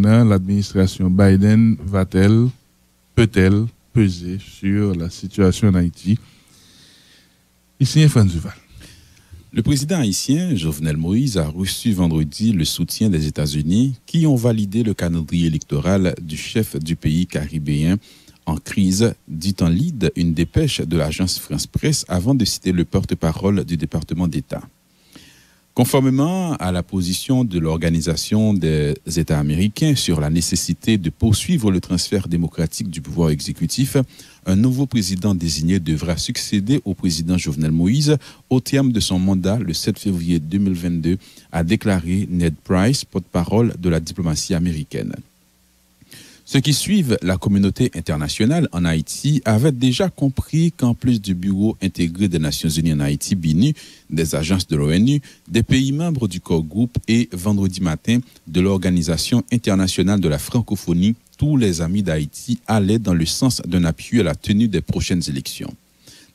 haïtienne, l'administration Biden peut-elle peser sur la situation en Haïti? Ici, Franz Duval. Le président haïtien, Jovenel Moïse, a reçu vendredi le soutien des États-Unis qui ont validé le calendrier électoral du chef du pays caribéen en crise, dit en lead une dépêche de l'agence France Presse avant de citer le porte-parole du département d'État. Conformément à la position de l'Organisation des États américains sur la nécessité de poursuivre le transfert démocratique du pouvoir exécutif, un nouveau président désigné devra succéder au président Jovenel Moïse au terme de son mandat le 7 février 2022, a déclaré Ned Price, porte-parole de la diplomatie américaine. Ceux qui suivent la communauté internationale en Haïti avaient déjà compris qu'en plus du Bureau intégré des Nations Unies en Haïti, BINU, des agences de l'ONU, des pays membres du Core Group et vendredi matin de l'Organisation internationale de la francophonie, tous les amis d'Haïti allaient dans le sens d'un appui à la tenue des prochaines élections.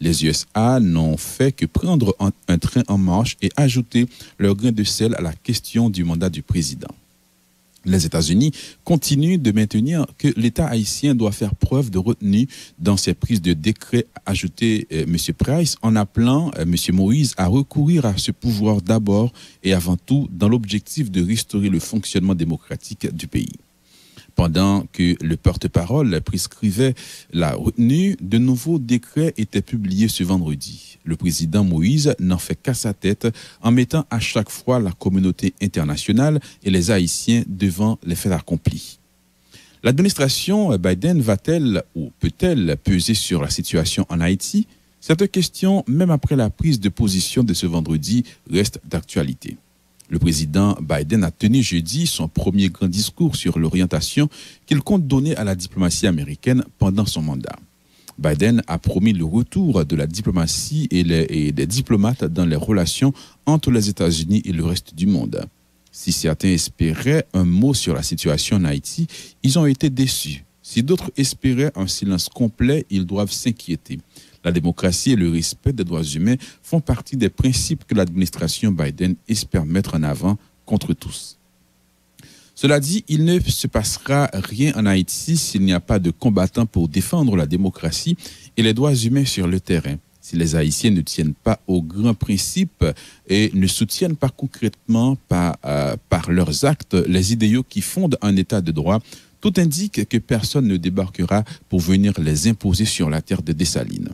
Les USA n'ont fait que prendre un train en marche et ajouter leur grain de sel à la question du mandat du président. Les États-Unis continuent de maintenir que l'État haïtien doit faire preuve de retenue dans ses prises de décret, a ajouté M. Price, en appelant M. Moïse à recourir à ce pouvoir d'abord et avant tout dans l'objectif de restaurer le fonctionnement démocratique du pays. Pendant que le porte-parole prescrivait la retenue, de nouveaux décrets étaient publiés ce vendredi. Le président Moïse n'en fait qu'à sa tête en mettant à chaque fois la communauté internationale et les Haïtiens devant les faits accomplis. L'administration Biden va-t-elle ou peut-elle peser sur la situation en Haïti? Cette question, même après la prise de position de ce vendredi, reste d'actualité. Le président Biden a tenu jeudi son premier grand discours sur l'orientation qu'il compte donner à la diplomatie américaine pendant son mandat. Biden a promis le retour de la diplomatie et des diplomates dans les relations entre les États-Unis et le reste du monde. Si certains espéraient un mot sur la situation en Haïti, ils ont été déçus. Si d'autres espéraient un silence complet, ils doivent s'inquiéter. La démocratie et le respect des droits humains font partie des principes que l'administration Biden espère mettre en avant contre tous. Cela dit, il ne se passera rien en Haïti s'il n'y a pas de combattants pour défendre la démocratie et les droits humains sur le terrain. Si les Haïtiens ne tiennent pas aux grands principes et ne soutiennent pas concrètement par leurs actes les idéaux qui fondent un État de droit, tout indique que personne ne débarquera pour venir les imposer sur la terre de Dessalines.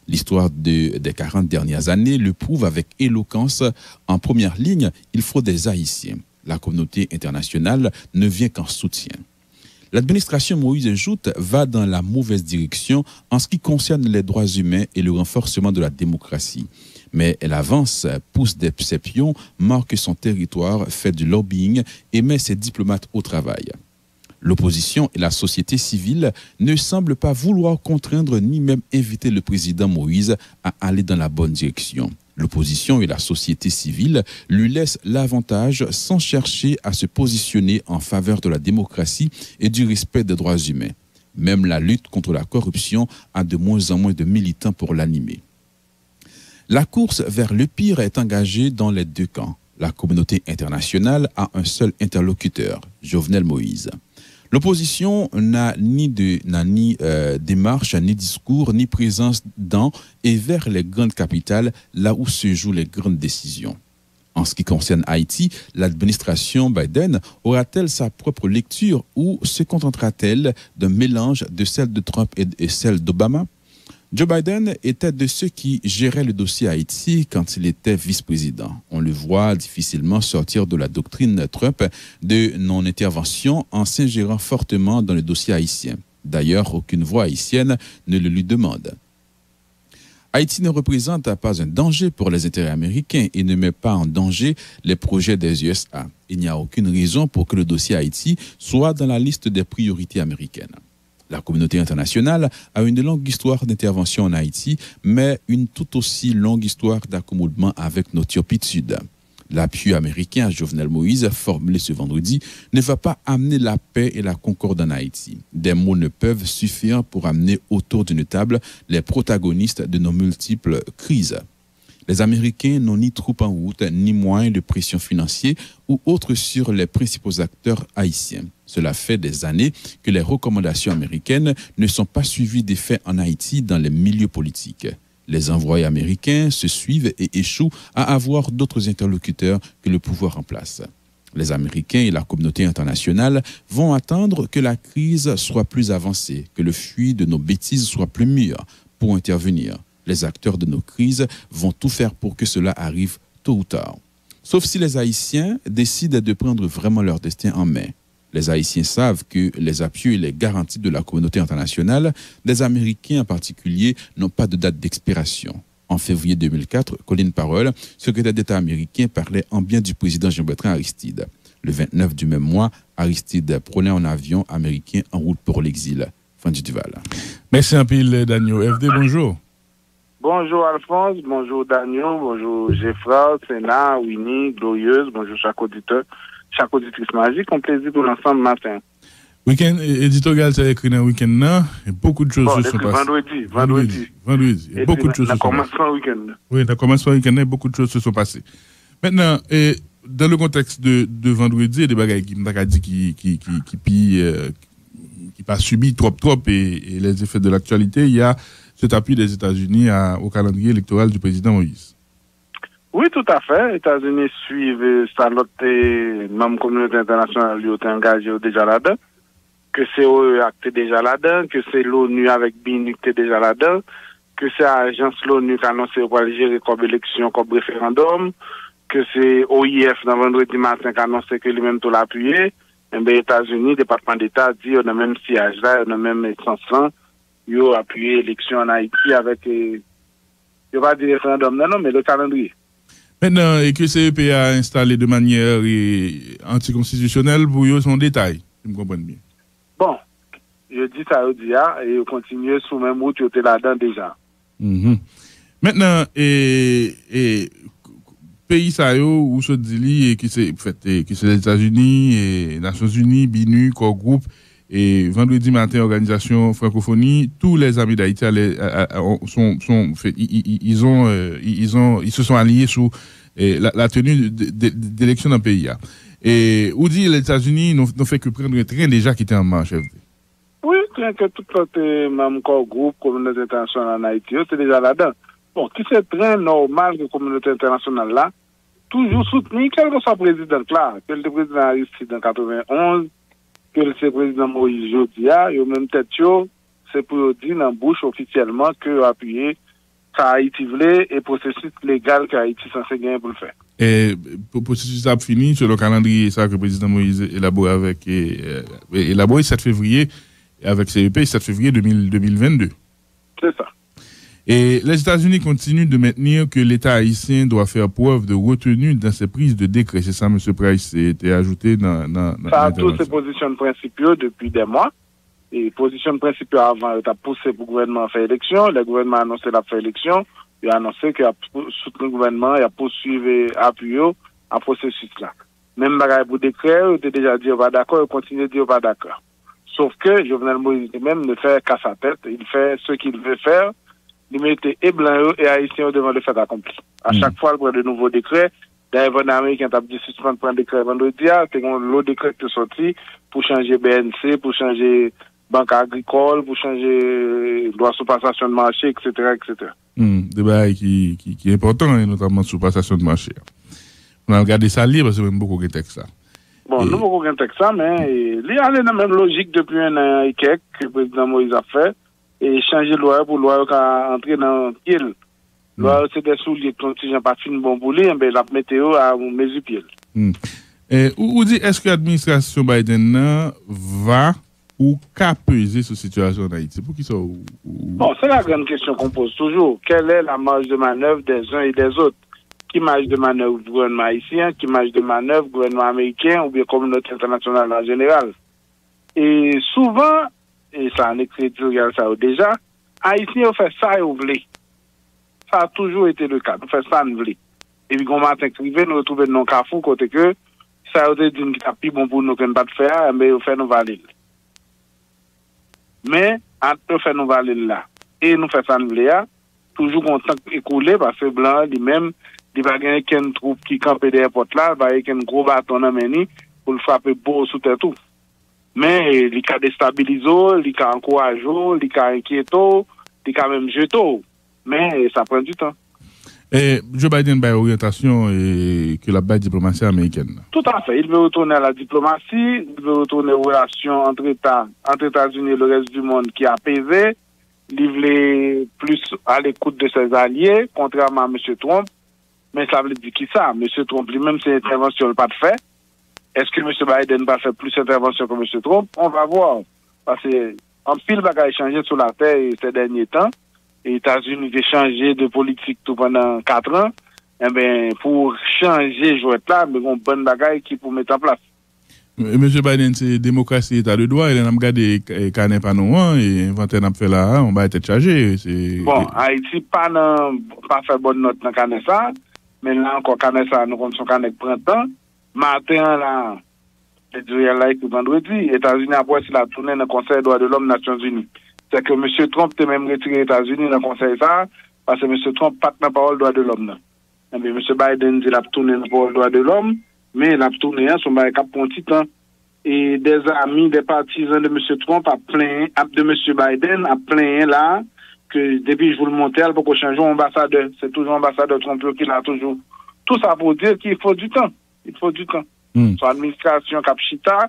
L'histoire des 40 dernières années le prouve avec éloquence. En première ligne, il faut des Haïtiens. La communauté internationale ne vient qu'en soutien. L'administration Moïse Joute va dans la mauvaise direction en ce qui concerne les droits humains et le renforcement de la démocratie. Mais elle avance, pousse des pions, marque son territoire, fait du lobbying et met ses diplomates au travail. L'opposition et la société civile ne semblent pas vouloir contraindre ni même inviter le président Moïse à aller dans la bonne direction. L'opposition et la société civile lui laissent l'avantage sans chercher à se positionner en faveur de la démocratie et du respect des droits humains. Même la lutte contre la corruption a de moins en moins de militants pour l'animer. La course vers le pire est engagée dans les deux camps. La communauté internationale a un seul interlocuteur, Jovenel Moïse. L'opposition n'a ni démarche, ni discours, ni présence dans et vers les grandes capitales, là où se jouent les grandes décisions. En ce qui concerne Haïti, l'administration Biden aura-t-elle sa propre lecture ou se contentera-t-elle d'un mélange de celle de Trump et celle d'Obama? Joe Biden était de ceux qui géraient le dossier Haïti quand il était vice-président. On le voit difficilement sortir de la doctrine Trump de non-intervention en s'ingérant fortement dans le dossier haïtien. D'ailleurs, aucune voix haïtienne ne le lui demande. Haïti ne représente pas un danger pour les intérêts américains et ne met pas en danger les projets des USA. Il n'y a aucune raison pour que le dossier Haïti soit dans la liste des priorités américaines. La communauté internationale a une longue histoire d'intervention en Haïti, mais une tout aussi longue histoire d'accommodement avec notre turpitude sud. L'appui américain à Jovenel Moïse, formulé ce vendredi, ne va pas amener la paix et la concorde en Haïti. Des mots ne peuvent suffire pour amener autour d'une table les protagonistes de nos multiples crises. Les Américains n'ont ni troupes en route, ni moyens de pression financière ou autres sur les principaux acteurs haïtiens. Cela fait des années que les recommandations américaines ne sont pas suivies d'effet en Haïti dans les milieux politiques. Les envoyés américains se suivent et échouent à avoir d'autres interlocuteurs que le pouvoir en place. Les Américains et la communauté internationale vont attendre que la crise soit plus avancée, que le fuit de nos bêtises soit plus mûr pour intervenir. Les acteurs de nos crises vont tout faire pour que cela arrive tôt ou tard. Sauf si les Haïtiens décident de prendre vraiment leur destin en main. Les Haïtiens savent que les appuis et les garanties de la communauté internationale, des Américains en particulier, n'ont pas de date d'expiration. En février 2004, Colin Powell, secrétaire d'État américain, parlait en bien du président Jean-Bertrand Aristide. Le 29 du même mois, Aristide prenait un avion américain en route pour l'exil. Fin du Duval. Merci un peu, Daniel. FD, bonjour. Bonjour Alphonse, bonjour Daniel, bonjour Geoffroy, Sénat, Winnie, Glorieuse, bonjour chaque auditeur, chaque auditrice magique. Un plaisir pour l'ensemble matin. Week-end, éditorial, ça écrit dans le week-end, non? Et beaucoup de choses se sont passées. Vendredi. Et beaucoup de choses se sont passées. Oui, dans commencé le week-end, beaucoup de choses se sont passées. Maintenant, dans le contexte de vendredi, des bagages qui pas subi trop et les effets de l'actualité, il y a cet appui des États-Unis au calendrier électoral du président Moïse. Oui, tout à fait. Les États-Unis suivent sa lotte, même communauté internationale lui ont engagé déjà là-dedans, que c'est OEA qui est déjà là-dedans, que c'est l'ONU avec BINU qui est déjà là-dedans, que c'est l'agence l'ONU qui a annoncé pour aller gérer comme élection, comme référendum, que c'est OIF dans vendredi matin qui a annoncé que lui-même tout l'appuyé. Et bien, les États-Unis, département d'État, dit on a même siège là, on a même sens là, ils ont appuyé l'élection en Haïti avec, je ne vais pas dire référendum, non, mais le calendrier. Maintenant, et que CEP a installé de manière anticonstitutionnelle, pour eux, son détail, si vous comprenez bien. Bon, je dis ça au dia et on continue sous même route, tu es là-dedans déjà. Maintenant, pays ça où se dit et qui c'est les États-Unis et les Nations Unies, BINU, corps groupe et vendredi matin organisation francophonie, tous les amis d'Haïti ils se sont alliés sous la tenue d'élections dans le pays. Et où dit les États-Unis n'ont fait que prendre un train déjà qui était en marche. Oui, que tout le même corps groupe, communauté internationale en Haïti, c'est déjà là-dedans. Bon, qui c'est très normal que la communauté internationale là, toujours soutenir quel que soit le président là, que le président Aristide en 91, que le président Moïse Jodia, et au même tête, c'est pour dire dans la bouche officiellement que appuyer ça Haïti voulait et processus légal que Haïti censé gagner pour le faire. Et le processus a fini sur le calendrier ça que le président Moïse élaboré avec élaboré 7 février avec CEP 7 février 2022. C'est ça. Et les États-Unis continuent de maintenir que l'État haïtien doit faire preuve de retenue dans ses prises de décret. C'est ça, M. Price, c'était ajouté dans ça a tous ses positions principaux depuis des mois. Et positions principaux avant, il a poussé pour le gouvernement à faire élection. Le gouvernement a annoncé la faire élection. Il a annoncé qu'il a soutenu le gouvernement, il a poursuivi, appuyé à processus là. Même bagaille pour décret, il a déjà dit on va d'accord, il continue de dire on va d'accord. Sauf que Jovenel Moïse même ne fait qu'à sa tête. Il fait ce qu'il veut faire. Il mettait et blanc et haïtien devant le fait accompli. À chaque fois, il prend de nouveaux décrets. D'ailleurs, un Américain a dit suspendre prendre décret vendredi, c'est l'autre décret qui est sorti pour changer BNC, pour changer banque agricole, pour changer loi sur passation de marché, etc., etc. Débat qui est important, et notamment sur passation de marché. On a regardé ça libre, parce que même beaucoup de textes ça. Bon, nous beaucoup de textes ça, mais il y a la même logique depuis un an et quelques que le président Moïse a fait. Et changer loi pour loi qui a entré dans le pied. Loi, c'est des souliers qui n'ont pas fini bon pour lui, mais la météo a mesure pied. Ou dit, est-ce que l'administration Biden va ou qu'a pesé sur la situation en Haïti? Pour qui ça? Bon, c'est la grande question qu'on pose toujours. Quelle est la marge de manœuvre des uns et des autres? Qui marge de manœuvre du gouvernement haïtien? Qui marge de manœuvre du gouvernement américain ou bien communauté internationale en général? Et souvent, et ça en écrit ça déjà, Haïtiens ont fait ça et ont voulu. Ça a toujours été le cas. Nous faisons ça et nous voulons. Et puis, quand on matin crivé, nous retrouvons dans le carrefour, côté que ça a été dit qu'il y a plus bon pour nous qu'on ne pas faire, mais on fait nous valer. Mais, entre nous faire nous valer là, et nous faisons ça nous voulons, toujours content écoulé, parce que Blanc, lui-même, il va gagner qu'une troupe qui campe derrière porte là, il va gagner un gros bâton dans la main pour le frapper beau sous terre tout. Mais il a déstabilisé, il a encouragé, il a inquiété, il a même jeté. Mais ça prend du temps. Et Joe Biden a une orientation que la diplomatie américaine. Tout à fait. Il veut retourner à la diplomatie, il veut retourner aux relations entre États-Unis et le reste du monde qui a apaisé. Il veut plus à l'écoute de ses alliés, contrairement à M. Trump. Mais ça veut dire qui ça? M. Trump lui-même, c'est une intervention pas de fait. Est-ce que M. Biden va faire plus d'intervention que M. Trump? On va voir. Parce que en pile va changer sur la terre ces derniers temps. Les États-Unis ont changé de politique tout pendant 4 ans. Eh bien, pour changer jouet là, mais une bonne bagaille qui pour mettre en place. Monsieur Biden, c'est démocratie, état de droit. Il a regardé Canet Panouan et inventé n'a fait là, on va être chargé. Bon, Haïti pas fait bonne note dans Canet ça, mais là encore Canet ça, nous comme son Canet printemps. Matin là, c'est du là vendredi, les États-Unis après c'est la tournée dans le Conseil des droits de l'homme Nations Unies. C'est que M. Trump a même retiré les États-Unis dans le Conseil ça, parce que M. Trump pas de parole droit de l'homme. M. Biden dit qu'il a tourné dans la parole droit de l'homme, mais il a tourné son bail cap pour un petit temps. Et des amis, des partisans de M. Trump de M. Biden a plein là, que depuis je vous le montre, elle peut changer ambassadeur. C'est toujours ambassadeur Trump qui l'a toujours. Tout ça pour dire qu'il faut du temps. Il faut du temps. Son administration Capchita,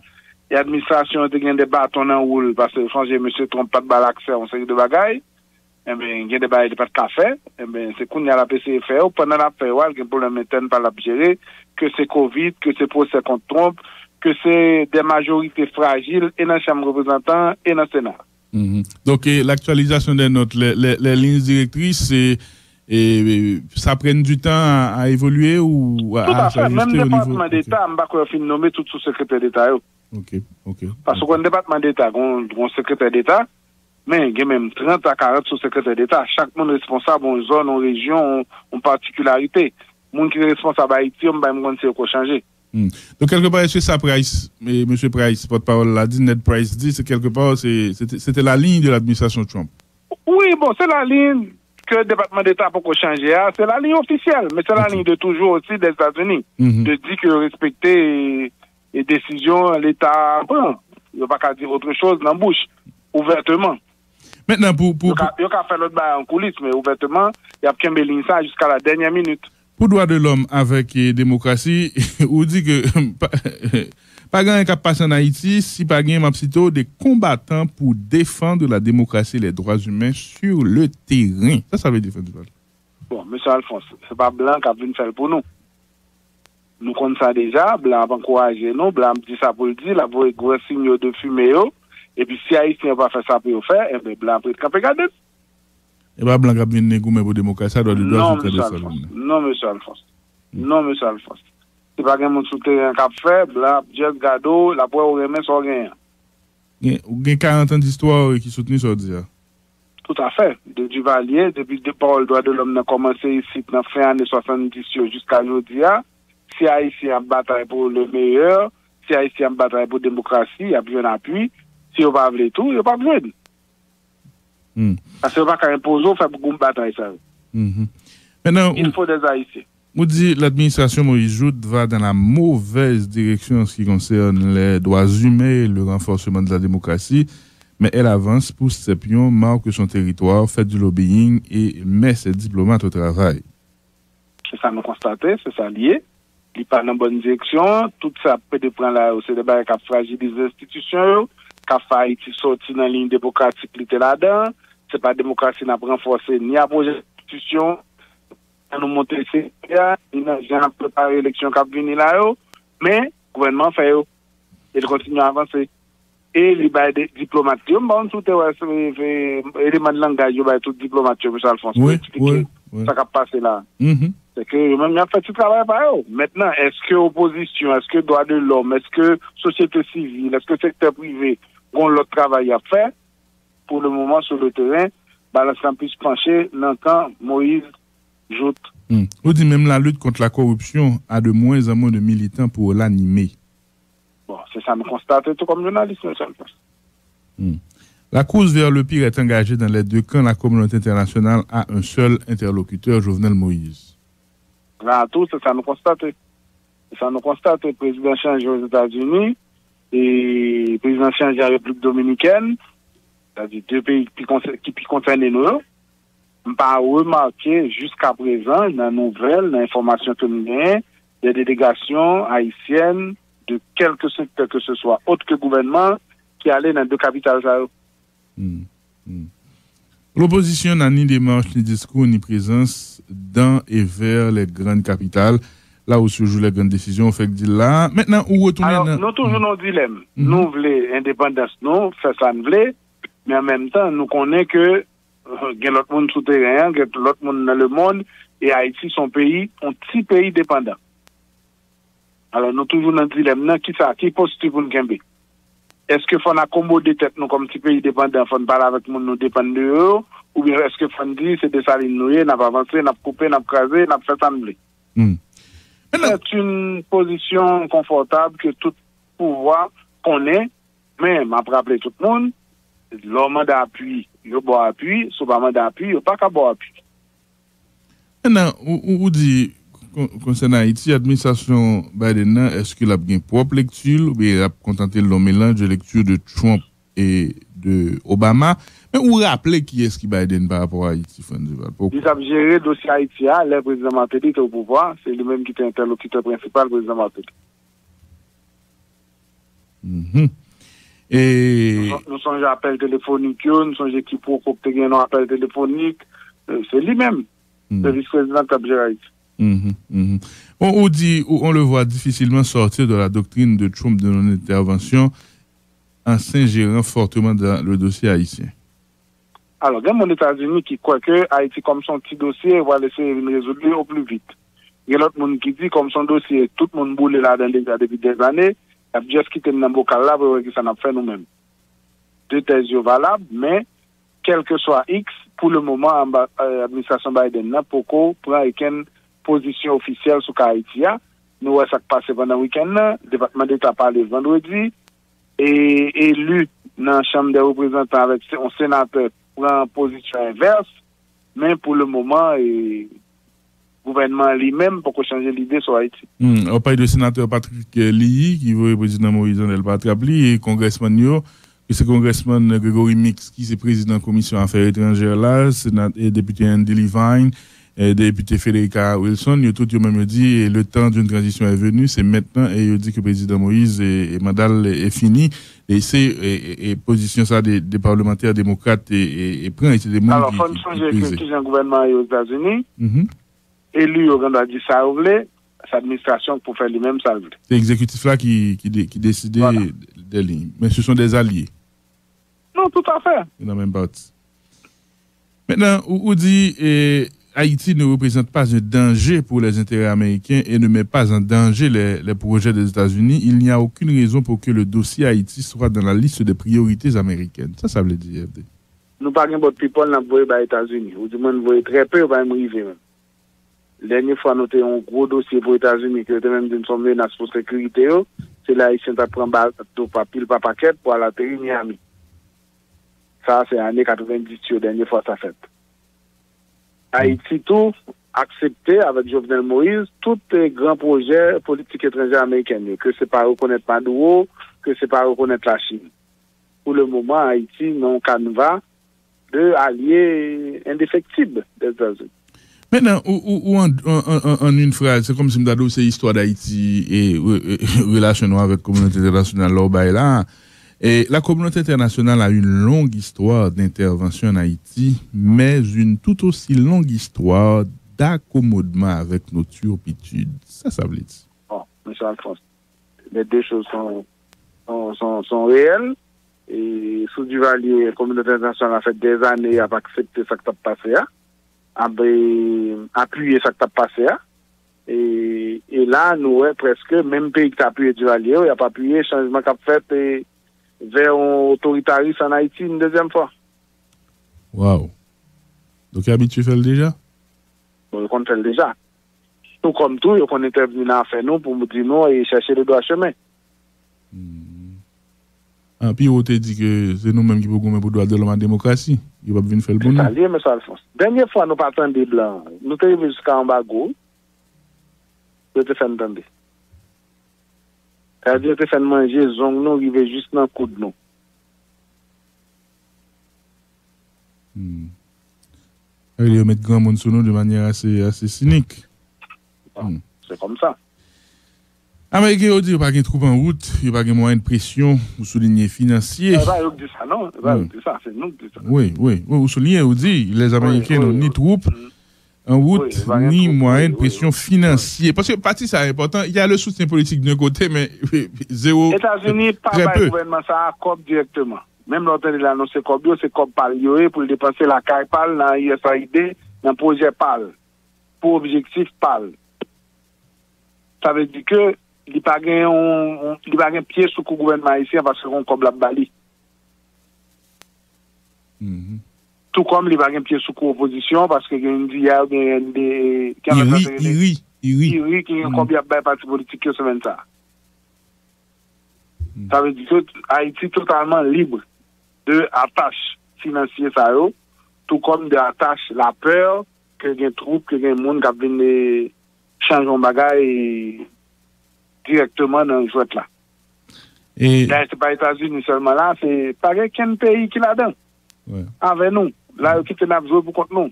et l'administration a des bâtons en roule parce que changer M. Trump pas de l'accès à une série de bagailles. Eh bien, il y a des bagailles de pas de café. Eh bien, c'est qu'on y a la PCFR, pendant la paix, il y a un problème interne par la gérer, que c'est Covid, que c'est procès contre Trump, que c'est des majorités fragiles et dans la Chambre des représentants et dans le Sénat. Donc, l'actualisation des notes, les lignes directrices, ça prend du temps à évoluer ou à tout à fait. Même le département d'État, je ne vais pas nommer tout sous-secrétaire d'État. Ok. Parce qu'on département d'État, on secrétaire d'État, mais il y a même 30 à 40 sous-secrétaires d'État. Chaque monde est responsable en zone, en région, en particularité. Le monde qui est responsable à Haïti, on va me quoi changer. Donc, quelque part, est-ce que ça Price, M. Price, porte-parole l'a dit, Ned Price dit, c'est quelque part, c'était la ligne de l'administration Trump? Oui, bon, c'est la ligne que le département d'État peut changer. C'est la ligne officielle, mais c'est la ligne de toujours aussi des États-Unis. De dire que respecter les décisions, l'État prend. Il n'y a pas qu'à dire autre chose dans la bouche, ouvertement. Maintenant, il n'y a qu'à faire l'autre bail en coulisses, mais ouvertement, il y a qu'un béligne ça jusqu'à la dernière minute. Pour droit de l'homme avec démocratie, on dit que pas grand qui passe en Haïti si pas gain mapsito des combattants pour défendre la démocratie et les droits humains sur le terrain. Ça veut dire bon, M. Alphonse, c'est pas Blanc qui a venu faire pour nous. Nous connaissons ça déjà, Blanc va encourager nous, Blanc dit ça pour le dire, la voix est gros signe de fumée. Et puis si Haïtien va faire ça pour le faire, et bien Blanc peut être regarder. Et bien Blanc a venu négocier pour la démocratie, doit non, M. Alphonse. Non, M. Alphonse. Si pas un monde sous terrain qui a fait, Blanc, juste gado, la poire au remet sans rien. Il y a 40 ans d'histoire qui soutenent ça, dire. Tout à fait. De Duvalier, depuis le départ, le droit de l'homme a commencé ici, dans la fin des années 70 jusqu'à aujourd'hui. Si Haïti a bataille pour le meilleur, si Haïti a bataille pour la démocratie, il y a besoin d'appui. Si on va avoir tout, il n'y a pas besoin. Parce qu'on va imposer, on fait beaucoup de bataille. Maintenant, il faut des Haïtiens. Vous dites l'administration Moïse Joute va dans la mauvaise direction en ce qui concerne les droits humains et le renforcement de la démocratie, mais elle avance, pousse ses pions, marque son territoire, fait du lobbying et met ses diplomates au travail. C'est ça nous constater, c'est ça lié. Il n'est pas dans la bonne direction. Tout ça peut prendre là, c'est des barrières qui fragilisent les institutions, qui fait Haïti sortir dans la ligne démocratique qui était là-dedans. C'est pas la démocratie qui n'a pas renforcé ni à projet d'institution. Nous monter ces il n'a jamais préparé l'élection qui a venu là, mais le gouvernement fait, il continue à avancer. Et les diplomates, tout élément de langage, il y a tout diplomate, M. Alphonse, pour expliquer ça qui a passé là. C'est que même il a fait tout travail par eux. Maintenant, est-ce que opposition, est-ce que droit de l'homme, est-ce que société civile, est-ce que secteur privé ont l'autre travail à faire pour le moment sur le terrain, balance qu'on puisse pencher dans le camp Moïse Joute. On dit même la lutte contre la corruption a de moins en moins de militants pour l'animer. Bon, c'est ça, nous constatons tout comme journaliste, M. La course vers le pire est engagée dans les deux camps. La communauté internationale a un seul interlocuteur, Jovenel Moïse. Là, tout, c'est ça nous constate. C'est ça nous constate. Le président change aux États-Unis. et président de la République dominicaine, c'est-à-dire deux pays qui concernent nous, on pas remarqué jusqu'à présent dans la nouvelle, dans l'information que nous avons, des délégations haïtiennes de quelque secteur que ce soit, autre que gouvernement, qui allaient dans deux capitales. L'opposition n'a ni démarche, ni discours, ni présence dans et vers les grandes capitales, là où se jouent les grandes décisions. Fait que dit là, maintenant, où retourner. Alors, nous toujours nos dilemmes. Nous voulons indépendance, nous, faire ça, nous voulons, mais en même temps, nous connaissons que il y a l'autre monde souterrain, il y a l'autre monde dans le monde, et Haïti, son pays, un petit pays dépendant. Alors, nous toujours dans le dilemme, qui est positif pour nous gagner? Est-ce qu'il faut accommoder tête nous comme petit pays dépendant, il faut parler avec nous, nous dépendre de eux, ou bien est-ce qu'il faut dire c'est des salines nouées, n'a pas avancé, n'a pas coupé, n'a pas crasé, n'a pas fait assembler? C'est une position confortable que tout pouvoir connaît, même après rappeler tout le monde, l'homme d'appui, il y a bon appui, sous pas d'appui, il n'y a pas qu'à bon appui. Maintenant, on dit, concernant Haïti, l'administration Biden, est-ce qu'il a bien propre lecture, ou bien il a contenté le mélange de lecture de Trump et de Obama? Mais vous rappelez qui est-ce qui Biden par rapport à Haïti? Il a géré le dossier Haïti, le président Martelly était au pouvoir, c'est lui-même qui était interlocuteur principal, le président Martelly. Et... Nous sommes appels téléphoniques, nous sommes qui procoptent un appel téléphonique, c'est lui-même, le vice-président qui a géré Haïti. On dit, on le voit difficilement sortir de la doctrine de Trump de non-intervention en s'ingérant fortement dans le dossier haïtien. Alors, il y a mon États-Unis qui croit que Haïti, comme son petit dossier, va laisser une résoudre au plus vite. Il y a l'autre monde qui dit, comme son dossier, tout le monde boule là depuis des années, il a juste quitté le bocal là pour que ça n'a fait nous-mêmes. Deux thèses valables, mais quel que soit X, pour le moment, l'administration Biden n'a pas pris une position officielle sur Haïti. Nous voyons ça qui passe pendant le week-end, le département d'État parle vendredi, et élu dans la Chambre des représentants avec un sénateur prend position inverse, mais pour le moment, le gouvernement lui-même pour changer l'idée sur Haïti. On parle de sénateur Patrick Lee, qui veut le président Moïse Andel Patrapli, et congressman Yo, c'est le congressman Grégory Mix, qui est président de la commission affaires étrangères là, et député Andy Levine, et député Federica Wilson, ils tout même dit le temps d'une transition est venu, c'est maintenant, et ils dit que le président Moïse et Mandal est fini, et c'est position ça des parlementaires démocrates et prend et c'est des alors il faut changer que un gouvernement aux États-Unis, élu au Rwanda dit ça voulait, sa administration pour faire lui-même ça voulait. C'est l'exécutif là qui décidait des lignes, mais ce sont des alliés. Non, tout à fait. Dans la même partie. Maintenant, on dit Haïti ne représente pas un danger pour les intérêts américains et ne met pas en danger les projets des États-Unis. Il n'y a aucune raison pour que le dossier Haïti soit dans la liste des priorités américaines. Ça veut dire. Nous parlons de people qui voyons aux États-Unis. Ou du moins, nous voyons très peu, on va arriver même. La dernière fois, nous avons un gros dossier pour les États-Unis qui était même d'une somme menace pour la sécurité. C'est là qu'ils ont pris un pile par paquet pour aller atterrir Miami. Ça, c'est l'année 90, la dernière fois, ça fait. Haïti, tout accepté avec Jovenel Moïse, tous les grands projets politiques étrangers américains, que ce n'est pas reconnaître Maduro, que ce n'est pas reconnaître la Chine. Pour le moment, Haïti n'a un canevas de alliés indéfectibles des États-Unis. Maintenant, ou en une phrase, c'est comme si je c'est l'histoire d'Haïti et relation avec la communauté internationale là. Et la communauté internationale a une longue histoire d'intervention en Haïti, mais une tout aussi longue histoire d'accommodement avec nos turpitudes. Ça veut dire. Bon, M. Alphonse, les deux choses sont réelles. Et sous Duvalier, la communauté internationale a fait des années à accepter ce qui a passé, à appuyer ce qui a passé. Et là, nous avons presque, même pays qui a appuyé Duvalier, il n'a pas appuyé le changement qu'a fait vers un autoritarisme en Haïti une deuxième fois. Waouh. Donc, habitué faire déjà? On compte faire déjà. Tout comme tout, on est intervenu dans l'affaire nous pour nous dire non et chercher le droit chemin. Ah, puis on te dit que c'est nous-mêmes qui pouvons pour le droit de l'homme en démocratie. Il va venir faire le bon. C'est ça, M. Alphonse. Dernière fois, nous partons des blancs. Nous sommes arrivés jusqu'à Ambago. Nous te fait entendre. C'est-à-dire que ça manger zong nous arrive juste dans le coup de nous. Il met grand monde sur nous de manière assez cynique. C'est comme ça. Américain a dit qu'il n'y a pas de troupe en route, il n'y a pas de moyen de pression, vous soulignez financier. Vous dites ça, non? Vous dites ça, c'est nous qui disons ça. Oui, vous soulignez, vous dites, les Américains n'ont ni troupe en route, ni moyen de pression financier. Parce que parti, c'est important, il y a le soutien politique d'un côté, mais zéro. Les États-Unis, pas le gouvernement, ça a COP directement. Même l'autre de l'annoncer COP, c'est COP PAL pour dépenser la CAI PAL dans l'USAID, dans le projet PAL, pour objectif PAL. Ça veut dire que il n'y a pas de pied sous le gouvernement haïtien parce qu'on comme la Bali. Tout comme il n'y a pas de pied sous l'opposition parce qu'il y a des IRI qui ont combien de partis politiques qui sont ça. Ça veut dire que Haïti est totalement libre de attaches financières, tout comme de attaches la peur que les troupes, que les gens qui viennent changer de bagaille directement dans le jouet là. Et là, c'est pas les États-Unis seulement là, c'est pas quel pays qui là-dedans. Avec nous. Là, qui te n'a joué pour contre nous.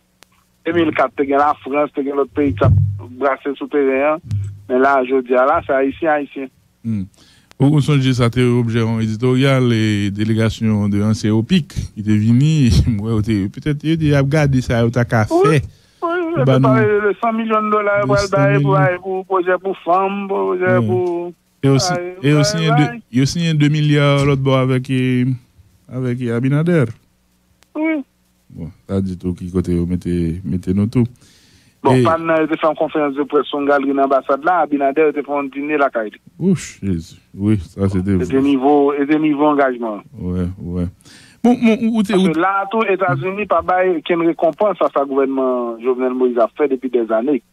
2004, tu as la France, tu as l'autre pays qui a brassé sous terrain. Mais là, je dis là, c'est haïtien. Vous songez ça, c'est objet éditorial, les délégations de l'ancien OPIC qui étaient venues, peut-être ils ont regardé ça, ils ont café. Oui, je peux parler de 100 millions de dollars pour projet pour femmes, projet pour. Et aussi, 2 milliards l'autre bord avec Abinader. Oui. Bon, ça dit tout qui côté, mettez nous tout. Bon, pendant que fait une conférence de presse en galerie dans l'ambassade là, Abinader était fait un dîner la caille. Ouch, Jésus. Oui, ça c'était. C'était niveau engagement. Ouais. Parce que là, tout les États-Unis, pas bail qu'une récompense à sa gouvernement Jovenel Moïse a fait depuis des années.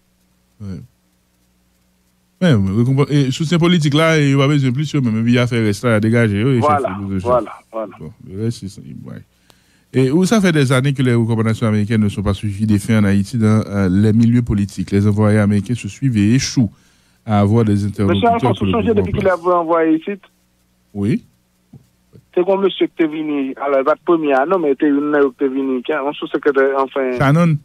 Et soutien politique là, il va besoin plus sûr, mais il a fait rester à dégager. Voilà. Bon, le reste, et où ça fait des années que les recommandations américaines ne sont pas suivies des faits en Haïti dans les milieux politiques. Les envoyés américains se suivent et échouent à avoir des interlocuteurs. Monsieur Alphonse, vous changez depuis qu'il a envoyé ici? Oui. C'est comme monsieur qui est venu, alors, votre premier, non, mais il était venu, on sous-secrétaire, enfin. Shannon.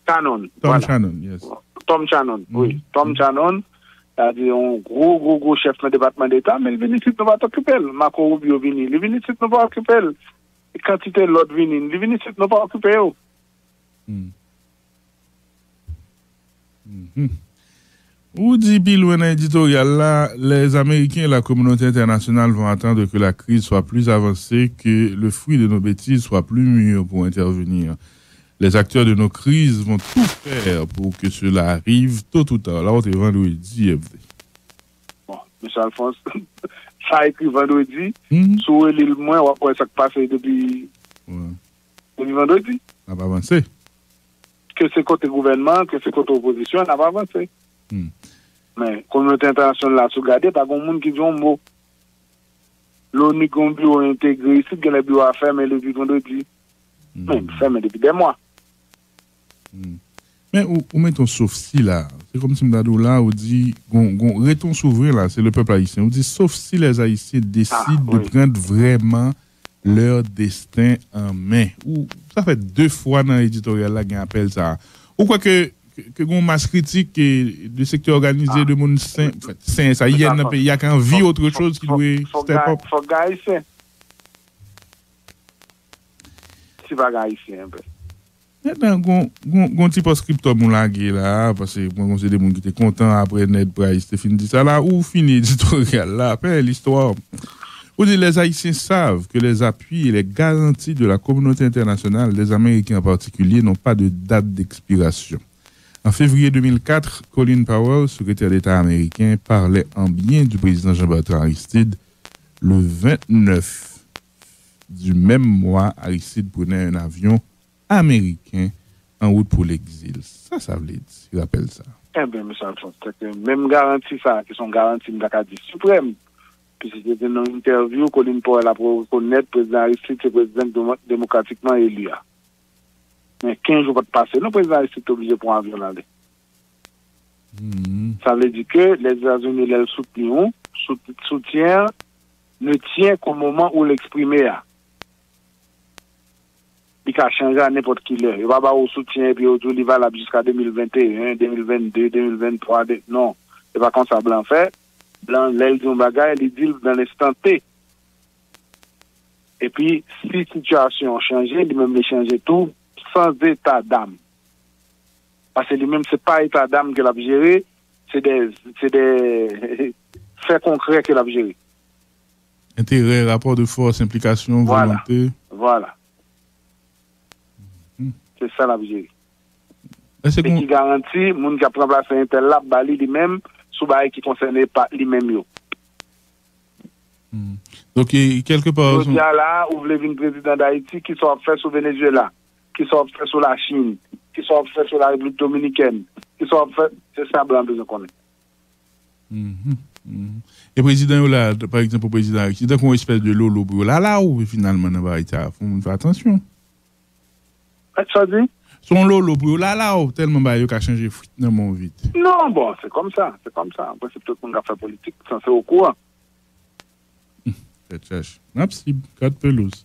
Tom Shannon, yes. Tom Shannon, oui. Tom Shannon, c'est-à-dire un gros chef de département d'État, mais il vient ici, nous va t'occuper. Marco Rubio venu, il vient ici, nous va occuper. Et quantité de l'autre venu, il vient ici, nous va occuper. Ou dit pile ou un éditorial là, les Américains et la communauté internationale vont attendre que la crise soit plus avancée, que le fruit de nos bêtises soit plus mûr pour intervenir. Les acteurs de nos crises vont tout faire pour que cela arrive tôt ou tard. Là, on est vendredi. Bon, M. Alphonse, ça a écrit vendredi. Sur l'île moins, on va ça passe depuis vendredi. On n'a pas avancé. Que c'est côté gouvernement, que c'est côté opposition, on n'a pas avancé. Mais la communauté internationale a regardé, pas de monde qui dit un mot. L'ONU a un bureau intégré ici, il y a un bureau à fermer depuis vendredi. Mais fermé depuis des mois. Mais où mettons sauf si là, c'est comme si Mdadou là, on dit, retourne s'ouvrir là, c'est le peuple haïtien. On dit sauf si les Haïtiens décident de prendre vraiment leur destin en main. Ou ça fait 2 fois dans l'éditorial là qu'on appelle ça. Ou quoi que une masse critique du secteur organisé de monde sain, ça y est dans le pays, il y a qu'un vie autre chose qui doit step up. Faut gagner ici. Si va gagner ici un peu. Maintenant, un petit post-scriptum là, parce que moi, c'est des gens qui étaient contents après Ned Price, c'est fini ça là, ou fini l'éditorial là, après l'histoire. Vous dites, les Haïtiens savent que les appuis et les garanties de la communauté internationale, les Américains en particulier, n'ont pas de date d'expiration. En février 2004, Colin Powell, secrétaire d'État américain, parlait en bien du président Jean-Bertrand Aristide. Le 29 du même mois, Aristide prenait un avion américain en route pour l'exil. Ça veut dire, il rappelle ça. Eh bien, M. Alphonse, même garantie ça, qui sont garanties de la suprême. Puis c'était dans une interview, Colin Powell a reconnaître le président Aristide, c'est le président démocratiquement élu. Mais 15 jours de passer, le président Aristide est obligé pour un avion aller. Ça veut dire que les États-Unis les soutiennent soutien ne tient qu'au moment où l'exprimer. Il peut changer à n'importe qui l'heure. Il va avoir au soutien et puis il va là jusqu'à 2021, 2022, 2023. Non, c'est pas comme ça Blanc fait. Blanc, l'aile d'un bagage, il dit dans l'instant T. Et puis, si la situation a changé, lui-même il change tout sans état d'âme. Parce que lui-même, c'est pas état d'âme qu'il a géré, c'est des faits concrets qu'il a géré. Intérêt, rapport de force, implication, volonté. Voilà. C'est ça la géré. Et qui garantit, moun qui a remplacé un tel lab, bali lui-même, sous bail qui concerne pas lui-même. Donc, quelque part. Il y a là, où vous voulez une président d'Haïti qui sont faits sur Venezuela, qui sont faits sur la Chine, qui sont faits sur la République Dominicaine, qui sont faits, c'est ça, Blanc, besoin qu'on est. Et président, là, par exemple, le président Haïti, donc on espèce de lolo, là, où finalement, dans Haïti, il faut faire attention. Ça dit? Son lolo, là, tellement, il a changé dans mon vite. Non, bon, c'est comme ça. En principe, tout le monde a fait politique, c'est au courant. Merci, 4 pelouses.